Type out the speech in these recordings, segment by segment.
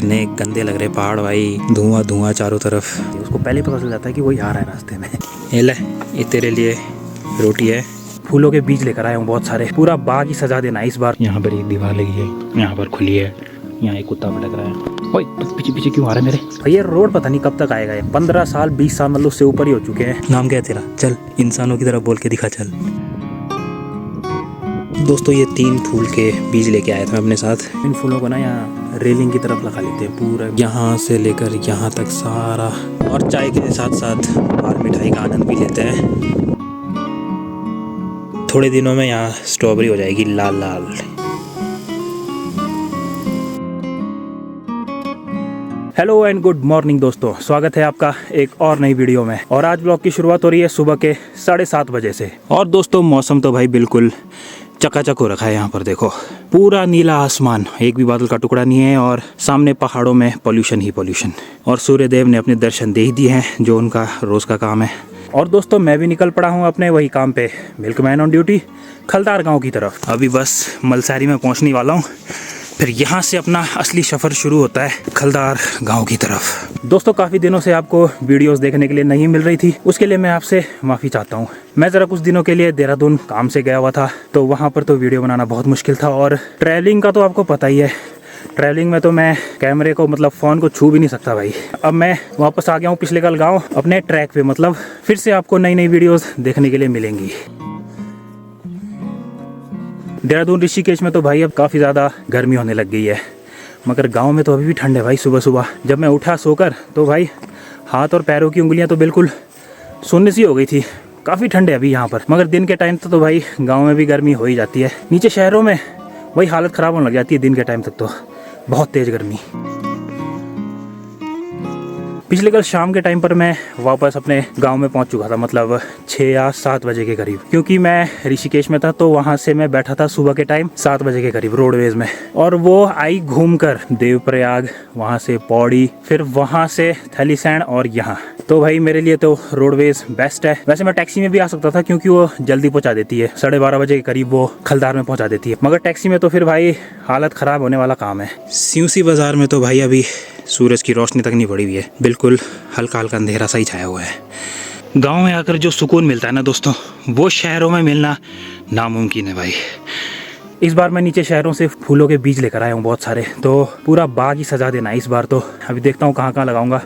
इतने गंदे लग रहे पहाड़ भाई, धुआं धुआं चारों तरफ। उसको पहले पता चल जाता है कि वही आ रहा है रास्ते में। ये ले, ये तेरे लिए रोटी है। फूलों के बीज लेकर आया हूँ बहुत सारे, पूरा बाग ही सजा देना इस बार। यहाँ पर एक दीवार लगी है, यहाँ पर खुली है, यहाँ एक कुत्ता भटक रहा है। ओए तू पीछे पीछे क्यों आ रहा है मेरे? ये रोड पता नहीं कब तक आएगा। ये 15 साल 20 साल मतलब उससे ऊपर ही हो चुके हैं। नाम क्या है तेरा? चल इंसानों की तरह बोल के दिखा चल। दोस्तों ये 3 फूल के बीज लेके आया था अपने साथ। इन फूलों को ना यहाँ रेलिंग की तरफ लगा लेते हैं, पूरा यहाँ से लेकर यहाँ तक सारा। और चाय के साथ साथ बाल मिठाई का आनंद भी लेते हैं। थोड़े दिनों में यहाँ स्ट्रॉबेरी हो जाएगी लाल लाल। हेलो एंड गुड मॉर्निंग दोस्तों, स्वागत है आपका एक और नई वीडियो में। और आज ब्लॉग की शुरुआत हो रही है सुबह के 7:30 बजे से। और दोस्तों मौसम तो भाई बिल्कुल चकाचक हो रखा है। यहाँ पर देखो पूरा नीला आसमान, एक भी बादल का टुकड़ा नहीं है। और सामने पहाड़ों में पॉल्यूशन ही पॉल्यूशन। और सूर्य देव ने अपने दर्शन दे ही दिए हैं, जो उनका रोज का काम है। और दोस्तों मैं भी निकल पड़ा हूँ अपने वही काम पे, मिल्कमैन ऑन ड्यूटी, खलदार गांव की तरफ। अभी बस मलसारी में पहुँचने वाला हूँ, फिर यहाँ से अपना असली सफ़र शुरू होता है खलदार गांव की तरफ। दोस्तों काफ़ी दिनों से आपको वीडियोस देखने के लिए नहीं मिल रही थी, उसके लिए मैं आपसे माफ़ी चाहता हूँ। मैं ज़रा कुछ दिनों के लिए देहरादून काम से गया हुआ था, तो वहाँ पर तो वीडियो बनाना बहुत मुश्किल था। और ट्रैवलिंग का तो आपको पता ही है, ट्रैवलिंग में तो मैं कैमरे को मतलब फ़ोन को छू भी नहीं सकता भाई। अब मैं वापस आ गया हूँ पिछले कल गाँव अपने ट्रैक पे, मतलब फिर से आपको नई नई वीडियोज़ देखने के लिए मिलेंगी। देहरादून ऋषिकेश में तो भाई अब काफ़ी ज़्यादा गर्मी होने लग गई है, मगर गांव में तो अभी भी ठंड है भाई। सुबह सुबह जब मैं उठा सोकर तो भाई हाथ और पैरों की उंगलियां तो बिल्कुल सुन्न सी हो गई थी। काफ़ी ठंड है अभी यहाँ पर, मगर दिन के टाइम तो भाई गांव में भी गर्मी हो ही जाती है। नीचे शहरों में वही हालत ख़राब होने लग जाती है दिन के टाइम तक, तो बहुत तेज़ गर्मी। पिछले कल शाम के टाइम पर मैं वापस अपने गांव में पहुंच चुका था, मतलब 6 या 7 बजे के करीब, क्योंकि मैं ऋषिकेश में था। तो वहां से मैं बैठा था सुबह के टाइम 7 बजे के करीब रोडवेज में। और वो आई घूमकर देवप्रयाग, वहां से पौड़ी, फिर वहां से थलीसैंण और यहाँ। तो भाई मेरे लिए तो रोडवेज बेस्ट है। वैसे मैं टैक्सी में भी आ सकता था, क्योंकि वो जल्दी पहुंचा देती है, 12:30 बजे के करीब वो खलदार में पहुंचा देती है। मगर टैक्सी में तो फिर भाई हालत ख़राब होने वाला काम है। सियूसी बाज़ार में तो भाई अभी सूरज की रोशनी तक नहीं पड़ी हुई है, बिल्कुल हल्का हल्का अंधेरा सा ही छाया हुआ है। गांव में आकर जो सुकून मिलता है ना दोस्तों, वो शहरों में मिलना नामुमकिन है भाई। इस बार मैं नीचे शहरों से फूलों के बीज लेकर आया हूँ बहुत सारे, तो पूरा बाग ही सजा देना है इस बार। तो अभी देखता हूँ कहाँ कहाँ लगाऊंगा,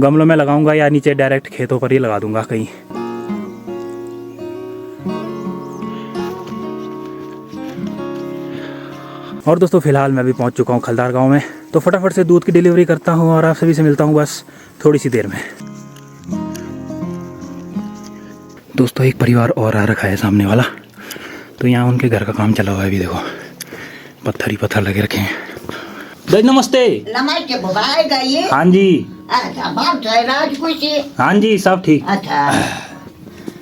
गमलों में लगाऊंगा या नीचे डायरेक्ट खेतों पर ही लगा दूंगा कहीं। और दोस्तों फिलहाल मैं भी पहुंच चुका हूं खलदार गांव में, तो फटाफट से दूध की डिलीवरी करता हूं और आप सभी से मिलता हूं बस थोड़ी सी देर में। दोस्तों एक परिवार और आ रखा है सामने वाला, तो यहाँ उनके घर का काम चला हुआ है। अभी देखो पत्थर ही पत्थर लगे रखे हैं। दादी नमस्ते। नमस्ते भाई गई। हाँ जी। अच्छा बाप राज कुछ। हाँ जी सब ठीक। अच्छा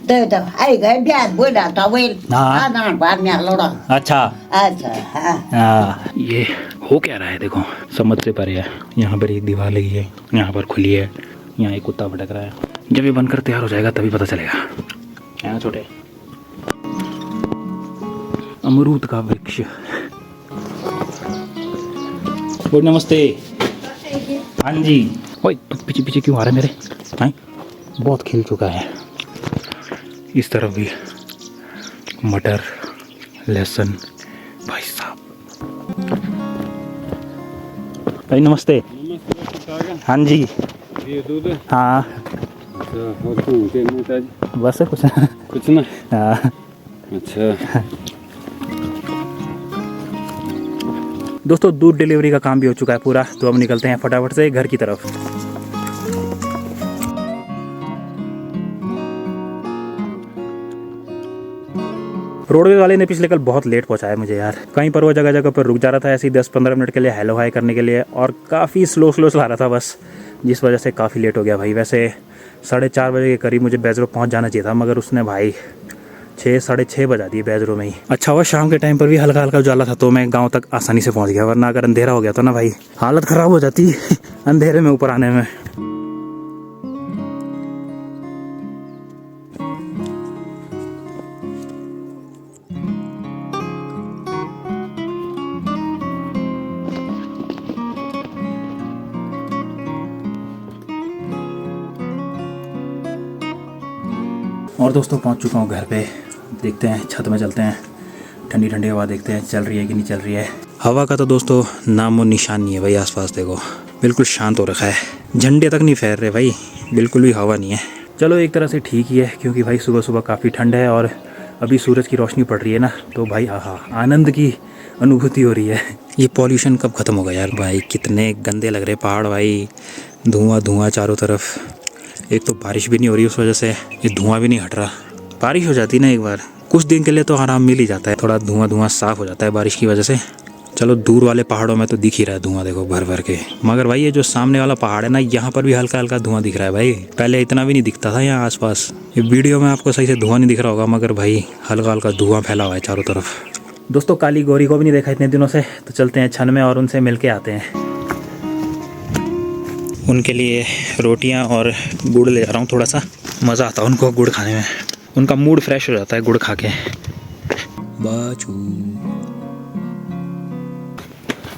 तो आई गए ब्याह बोला तो वेल। हाँ ना बाद में लोड़ा। अच्छा अच्छा हाँ। ये हो क्या रहा है देखो, समझ से परे है। यहाँ पर एक दीवार लगी है, यहाँ पर खुली है, यहाँ एक कुत्ता भटक रहा है। जब ये बनकर तैयार हो जाएगा तभी पता चलेगा। है ना छोटे? अमरूद का वृक्ष। गुड नमस्ते। हाँ जी। ओए तू पीछे पीछे क्यों आ रहा है मेरे? हाँ बहुत खिल चुका है। इस तरफ भी मटर, लहसुन। भाई साहब भाई नमस्ते। हाँ जी। ये दूध? हाँ और बस कुछ कुछ ना। हाँ अच्छा दोस्तों दूध डिलीवरी का काम भी हो चुका है पूरा, तो अब निकलते हैं फटाफट से घर की तरफ। रोडवेज वाले ने पिछले कल बहुत लेट पहुंचाया मुझे यार। कहीं पर वो जगह जगह पर रुक जा रहा था ऐसे ही 10-15 मिनट के लिए हेलो हाई करने के लिए, और काफ़ी स्लो चला रहा था बस, जिस वजह से काफ़ी लेट हो गया भाई। वैसे 4:30 बजे के करीब मुझे बैजरो पहुंच जाना चाहिए था, मगर उसने भाई 6-6:30 बजा दिए बैजरो में ही। अच्छा हुआ शाम के टाइम पर भी हल्का हल्का उजाला था, तो मैं गाँव तक आसानी से पहुँच गया, वरना अगर अंधेरा हो गया तो ना भाई हालत ख़राब हो जाती अंधेरे में ऊपर आने में। और दोस्तों पहुंच चुका हूं घर पे। देखते हैं, छत में चलते हैं, ठंडी ठंडी हवा देखते हैं चल रही है कि नहीं चल रही है। हवा का तो दोस्तों नाम और निशान नहीं है भाई। आसपास देखो बिल्कुल शांत हो रखा है, झंडे तक नहीं फैल रहे भाई, बिल्कुल भी हवा नहीं है। चलो एक तरह से ठीक ही है, क्योंकि भाई सुबह सुबह काफ़ी ठंड है और अभी सूरज की रोशनी पड़ रही है ना, तो भाई आहा आनंद की अनुभूति हो रही है। ये पॉल्यूशन कब ख़त्म होगा यार भाई, कितने गंदे लग रहे पहाड़ भाई, धुआं धुआं चारों तरफ। एक तो बारिश भी नहीं हो रही, उस वजह से ये धुआं भी नहीं हट रहा। बारिश हो जाती ना एक बार, कुछ दिन के लिए तो आराम मिल ही जाता है, थोड़ा धुआं धुआं साफ हो जाता है बारिश की वजह से। चलो दूर वाले पहाड़ों में तो दिख ही रहा है धुआं, देखो भर भर के। मगर भाई ये जो सामने वाला पहाड़ है ना, यहाँ पर भी हल्का हल्का धुआं दिख रहा है भाई। पहले इतना भी नहीं दिखता था यहाँ आसपास। ये वीडियो में आपको सही से धुआं नहीं दिख रहा होगा, मगर भाई हल्का हल्का धुआं फैला हुआ है चारों तरफ। दोस्तों काली गौरी को भी नहीं देखा इतने दिनों से, तो चलते हैं छन में और उनसे मिल के आते हैं। उनके लिए रोटियां और गुड़ ले जा रहा हूँ, थोड़ा सा मज़ा आता है उनको गुड़ खाने में, उनका मूड फ्रेश हो जाता है गुड़ खा के। बाचू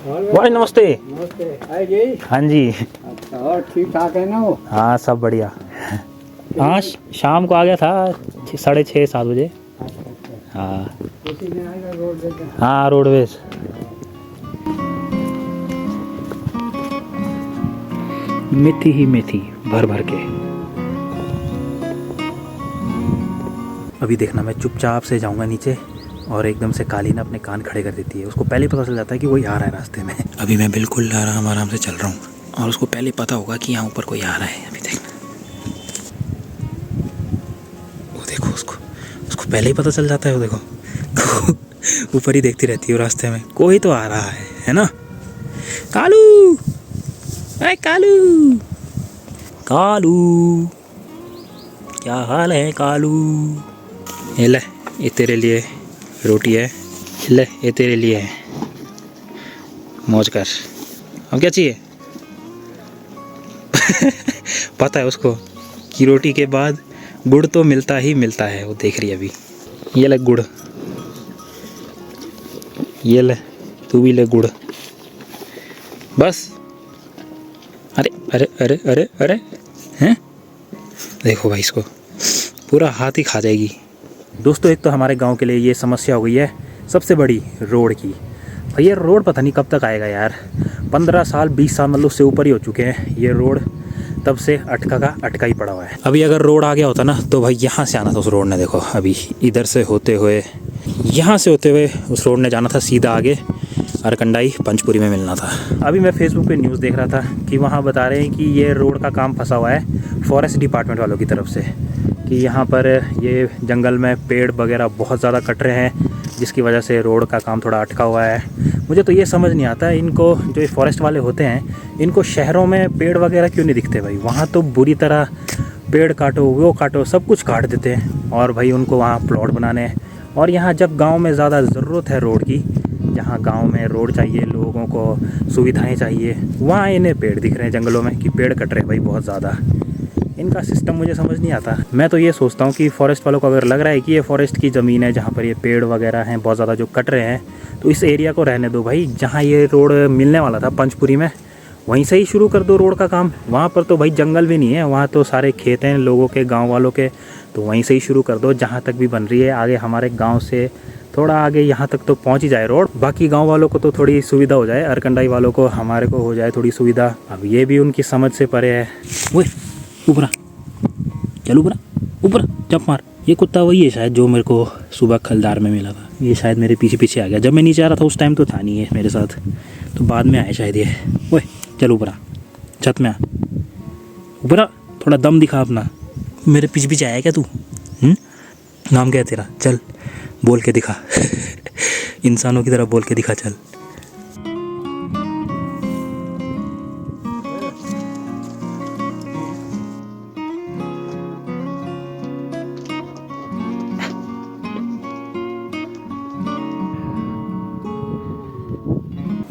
भाई नमस्ते। नमस्ते। आए जी। हाँ जी। अच्छा, और ठीक ठाक है ना वो? हाँ सब बढ़िया। हाँ शाम को आ गया था 6:30-7 बजे। हाँ उसी में आएगा रोड देकर। हाँ रोडवेज। मेथी ही मेथी भर भर के। अभी देखना मैं चुपचाप से जाऊंगा नीचे और एकदम से काली ना अपने कान खड़े कर देती है। उसको पहले पता चल जाता है कि कोई आ रहा है रास्ते में। अभी मैं बिल्कुल आराम से चल रहा हूँ और उसको पहले पता होगा कि यहाँ ऊपर कोई आ रहा है। अभी देखना, वो देखो, उसको पहले ही पता चल जाता है। वो देखो ऊपर ही देखती रहती है रास्ते में, कोई तो आ रहा है ना। कालू, अरे कालू, कालू क्या हाल है कालू? ये ले, ये तेरे लिए रोटी है, ले ये तेरे लिए है, मौज कर। अब क्या चाहिए? पता है उसको कि रोटी के बाद गुड़ तो मिलता ही मिलता है। वो देख रही है अभी। ये ले गुड़, ये ले तू भी ले गुड़ बस। अरे अरे अरे अरे अरे हैं, देखो भाई इसको पूरा हाथ ही खा जाएगी। दोस्तों एक तो हमारे गांव के लिए ये समस्या हो गई है सबसे बड़ी, रोड की। भाई ये रोड पता नहीं कब तक आएगा यार। 15 साल 20 साल मतलब उससे ऊपर ही हो चुके हैं ये रोड, तब से अटका का अटका ही पड़ा हुआ है। अभी अगर रोड आ गया होता ना तो भाई यहाँ से आना था उस रोड ने। देखो अभी इधर से होते हुए, यहाँ से होते हुए उस रोड ने जाना था सीधा आगे, अरकंडाई पंचपुरी में मिलना था। अभी मैं फेसबुक पे न्यूज़ देख रहा था कि वहाँ बता रहे हैं कि ये रोड का काम फंसा हुआ है फॉरेस्ट डिपार्टमेंट वालों की तरफ से, कि यहाँ पर ये जंगल में पेड़ वगैरह बहुत ज़्यादा कट रहे हैं, जिसकी वजह से रोड का काम थोड़ा अटका हुआ है। मुझे तो ये समझ नहीं आता इनको, जो ये फॉरेस्ट वाले होते हैं, इनको शहरों में पेड़ वगैरह क्यों नहीं दिखते भाई? वहाँ तो बुरी तरह पेड़ काटो, वो काटो, सब कुछ काट देते हैं और भाई उनको वहाँ प्लॉट बनाने। और यहाँ जब गांव में ज़्यादा ज़रूरत है रोड की, जहाँ गांव में रोड चाहिए, लोगों को सुविधाएं चाहिए, वहाँ इन्हें पेड़ दिख रहे हैं जंगलों में कि पेड़ कट रहे हैं भाई बहुत ज़्यादा। इनका सिस्टम मुझे समझ नहीं आता। मैं तो ये सोचता हूँ कि फॉरेस्ट वालों को अगर लग रहा है कि ये फॉरेस्ट की ज़मीन है जहाँ पर ये पेड़ वगैरह हैं बहुत ज़्यादा जो कट रहे हैं, तो इस एरिया को रहने दो भाई। जहाँ ये रोड मिलने वाला था पंचपुरी में, वहीं से ही शुरू कर दो रोड का काम। वहाँ पर तो भाई जंगल भी नहीं है, वहाँ तो सारे खेत हैं लोगों के, गाँव वालों के, तो वहीं से ही शुरू कर दो। जहाँ तक भी बन रही है आगे हमारे गाँव से थोड़ा आगे यहाँ तक तो पहुँच ही जाए रोड, बाकी गांव वालों को तो थोड़ी सुविधा हो जाए, अरकंडाई वालों को, हमारे को हो जाए थोड़ी सुविधा। अब ये भी उनकी समझ से परे है। वो ऊपर चल, ऊपर जंप मार। ये कुत्ता वही है शायद जो मेरे को सुबह खलदार में मिला था। ये शायद मेरे पीछे पीछे आ गया। जब मैं नीचे आ रहा था उस टाइम तो था नहीं है मेरे साथ, तो बाद में आया शायद ये। वो चल ऊपर, छत में आ, ऊपर थोड़ा दम दिखा अपना। मेरे पीछे पीछे आया क्या तू? नाम क्या है तेरा? चल बोल के दिखा। इंसानों की तरह बोल के दिखा, चल।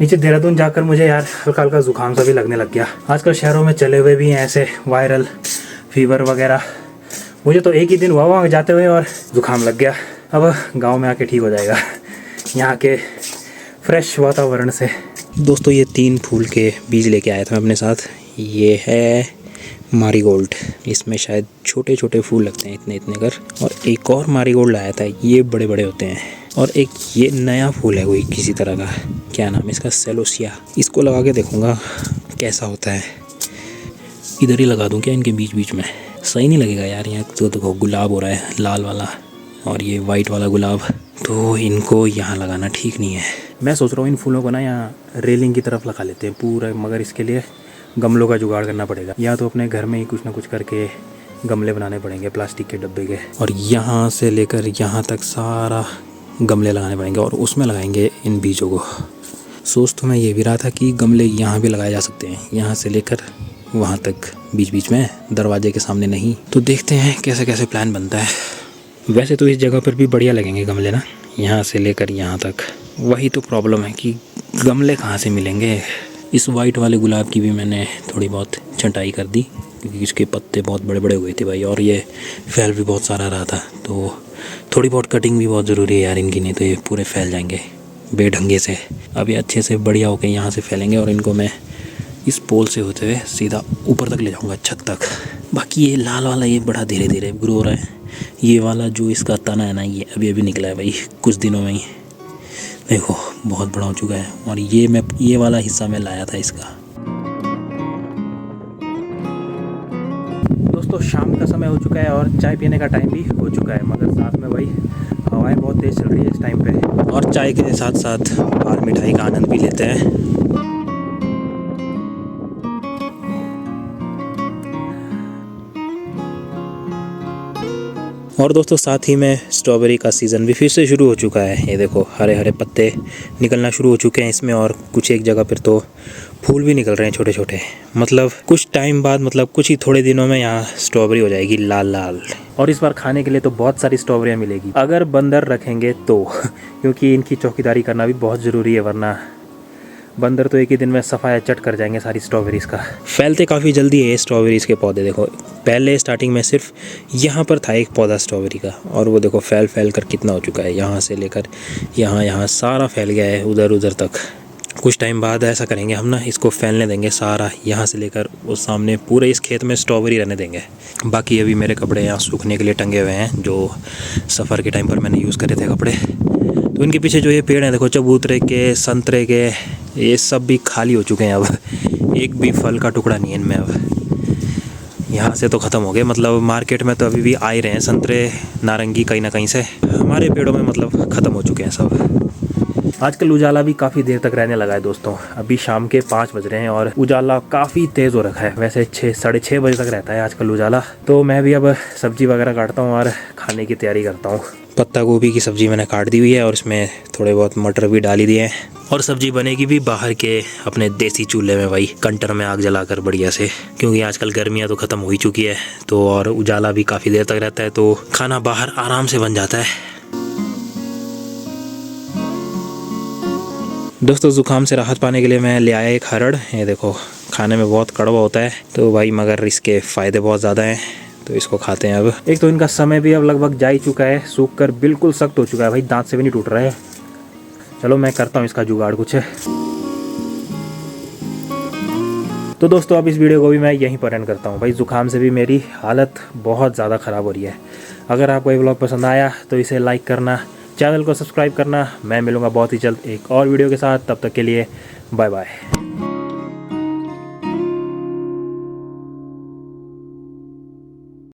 नीचे देहरादून जाकर मुझे यार हल्का हल्का जुकाम सा भी लगने लग गया। आजकल शहरों में चले हुए भी हैं ऐसे वायरल फीवर वगैरह। मुझे तो एक ही दिन हुआ वहाँ जाते हुए और जुकाम लग गया। अब गांव में आके ठीक हो जाएगा यहाँ के फ्रेश वातावरण से। दोस्तों ये 3 फूल के बीज लेके आया था मैं अपने साथ। ये है मारीगोल्ड, इसमें शायद छोटे छोटे फूल लगते हैं इतने इतने कर। और एक और मारीगोल्ड लाया था, ये बड़े बड़े होते हैं। और एक ये नया फूल है कोई किसी तरह का, क्या नाम है इसका, सेलोसिया। इसको लगा के देखूँगा कैसा होता है। इधर ही लगा दूँ क्या इनके बीच बीच में? सही नहीं लगेगा यार, यहाँ तो देखो गुलाब हो रहा है लाल वाला और ये वाइट वाला गुलाब, तो इनको यहाँ लगाना ठीक नहीं है। मैं सोच रहा हूँ इन फूलों को ना यहाँ रेलिंग की तरफ लगा लेते हैं पूरा, मगर इसके लिए गमलों का जुगाड़ करना पड़ेगा। या तो अपने घर में ही कुछ ना कुछ करके गमले बनाने पड़ेंगे प्लास्टिक के डब्बे के, और यहाँ से लेकर यहाँ तक सारा गमले लगाने पड़ेंगे और उसमें लगाएंगे इन बीजों को। सोच तो मैं ये भी रहा था कि गमले यहाँ भी लगाए जा सकते हैं, यहाँ से लेकर वहाँ तक बीच बीच में, दरवाजे के सामने नहीं। तो देखते हैं कैसे कैसे प्लान बनता है। वैसे तो इस जगह पर भी बढ़िया लगेंगे गमले ना, यहाँ से लेकर यहाँ तक। वही तो प्रॉब्लम है कि गमले कहाँ से मिलेंगे। इस वाइट वाले गुलाब की भी मैंने थोड़ी बहुत छंटाई कर दी क्योंकि इसके पत्ते बहुत बड़े बड़े हुए थे भाई, और ये फैल भी बहुत सारा रहा था, तो थोड़ी बहुत कटिंग भी बहुत ज़रूरी है यार इनकी, नहीं तो ये पूरे फैल जाएंगे बेढंगे से। अब ये अच्छे से बढ़िया होकर यहाँ से फैलेंगे और इनको मैं इस पोल से होते हुए सीधा ऊपर तक ले जाऊँगा, छत तक। बाकी ये लाल वाला ये बड़ा धीरे धीरे ग्रो हो रहा है। ये वाला जो इसका तना है ना, ये अभी अभी निकला है भाई कुछ दिनों में ही, देखो बहुत बड़ा हो चुका है। और ये वाला हिस्सा मैं लाया था इसका। दोस्तों शाम का समय हो चुका है और चाय पीने का टाइम भी हो चुका है, मगर साथ में भाई हवाएं बहुत तेज़ चल रही है इस टाइम पे, और चाय के साथ साथ बाहर मिठाई का आनंद भी लेते हैं। और दोस्तों साथ ही में स्ट्रॉबेरी का सीज़न भी फिर से शुरू हो चुका है। ये देखो हरे हरे पत्ते निकलना शुरू हो चुके हैं इसमें, और कुछ एक जगह पर तो फूल भी निकल रहे हैं छोटे छोटे। मतलब कुछ टाइम बाद, मतलब कुछ ही थोड़े दिनों में यहाँ स्ट्रॉबेरी हो जाएगी लाल लाल। और इस बार खाने के लिए तो बहुत सारी स्ट्रॉबेरियाँ मिलेगी, अगर बंदर रखेंगे तो, क्योंकि इनकी चौकीदारी करना भी बहुत ज़रूरी है, वरना बंदर तो एक ही दिन में सफाया चट कर जाएंगे सारी स्ट्रॉबेरीज़ का। फैलते काफ़ी जल्दी है ये स्ट्रॉबेरीज़ के पौधे। देखो पहले स्टार्टिंग में सिर्फ यहाँ पर था एक पौधा स्ट्रॉबेरी का, और वो देखो फैल फैल कर कितना हो चुका है, यहाँ से लेकर यहाँ सारा फैल गया है उधर उधर तक। कुछ टाइम बाद ऐसा करेंगे हम ना, इसको फैलने देंगे सारा, यहाँ से लेकर वो सामने पूरे इस खेत में स्ट्रॉबेरी रहने देंगे। बाकी अभी मेरे कपड़े यहाँ सूखने के लिए टंगे हुए हैं, जो सफ़र के टाइम पर मैंने यूज़ करे थे कपड़े। तो इनके पीछे जो ये पेड़ हैं देखो, चबूतरे के, संतरे के, ये सब भी खाली हो चुके हैं। अब एक भी फल का टुकड़ा नहीं है इनमें। अब यहाँ से तो ख़त्म हो गए, मतलब मार्केट में तो अभी भी आ ही रहे हैं संतरे नारंगी कहीं ना कहीं से, हमारे पेड़ों में मतलब ख़त्म हो चुके हैं सब। आजकल उजाला भी काफ़ी देर तक रहने लगा है दोस्तों। अभी शाम के 5 बज रहे हैं और उजाला काफ़ी तेज़ हो रखा है। वैसे 6-6:30 बजे तक रहता है आजकल उजाला। तो मैं भी अब सब्जी वगैरह काटता हूँ और खाने की तैयारी करता हूँ। पत्ता गोभी की सब्ज़ी मैंने काट दी हुई है और इसमें थोड़े बहुत मटर भी डाल ही दिए हैं, और सब्ज़ी बनेगी भी बाहर के अपने देसी चूल्हे में भाई, कंटर में आग जलाकर बढ़िया से, क्योंकि आजकल गर्मियाँ तो ख़त्म हो ही चुकी है, तो और उजाला भी काफ़ी देर तक रहता है, तो खाना बाहर आराम से बन जाता है। दोस्तों ज़ुकाम से राहत पाने के लिए मैं ले आया एक हरड़। ये देखो खाने में बहुत कड़वा होता है तो भाई, मगर इसके फ़ायदे बहुत ज़्यादा हैं, तो इसको खाते हैं। अब एक तो इनका समय भी अब लगभग जा ही चुका है, सूख कर बिल्कुल सख्त हो चुका है भाई, दांत से भी नहीं टूट रहा है। चलो मैं करता हूँ इसका जुगाड़ कुछ। तो दोस्तों अब इस वीडियो को भी मैं यहीं पर एंड करता हूँ भाई, ज़ुकाम से भी मेरी हालत बहुत ज़्यादा ख़राब हो रही है। अगर आपको ये व्लॉग पसंद आया तो इसे लाइक करना, चैनल को सब्सक्राइब करना। मैं मिलूँगा बहुत ही जल्द एक और वीडियो के साथ, तब तक के लिए बाय बाय।